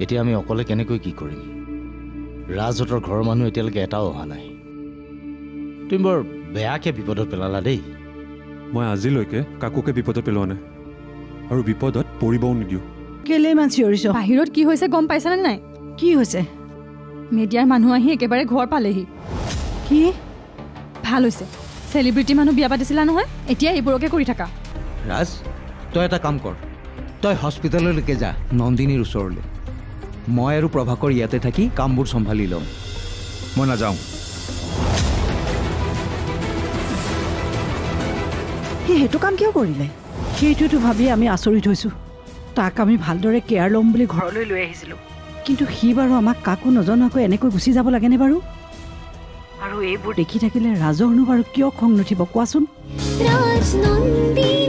এতিয়া আমি অকলে কেনেকৈ কি কৰিম ৰাজহঁতৰ ঘৰৰ মানুহ এতিয়ালৈকে এটাও অহা নাই তুমি বৰ বেয়াকে বিপদত পেলালা দেই মই আজিলৈকে কাকোকে বিপদত পেলোৱা নাই আৰু বিপদত পৰিবও নিদিওঁ কেলে ইমান চিঞৰিছ বাহিৰত কি হৈছে গম পাইছানে নাই কি হৈছে মিডিয়াৰ মানুহ আহি একেবাৰে ঘৰ পালেহি কি ভাল হৈছে চেলিব্ৰিটি মানুহ বিয়া পাতিছিলা নহয় এতিয়া এইবোৰকে কৰি থাকা ৰাজ তই এটা কাম কৰ তই হস্পিটেললৈকে যা নন্দিনীৰ ওচৰলৈ মই আৰু প্ৰভাকৰ ইয়াতে থাকি কামবোৰ চম্ভালি ল'ম মই নাযাওঁ সি সেইটো কাম কিয় কৰিলে সেইটোতো ভাবি আমি আচৰিত হৈছোঁ তাক আমি ভালদৰে কেয়াৰ ল'ম বুলি ঘৰলৈ লৈ আহিছিলোঁ কিন্তু সি বাৰু আমাক কাকো নজনোৱাকৈ এনেকৈ গুচি যাব লাগেনে বাৰু আৰু এইবোৰ দেখি থাকিলে ৰাজৰনো বাৰু কিয় খং নুঠিব কোৱাচোন ৰাজনন্দী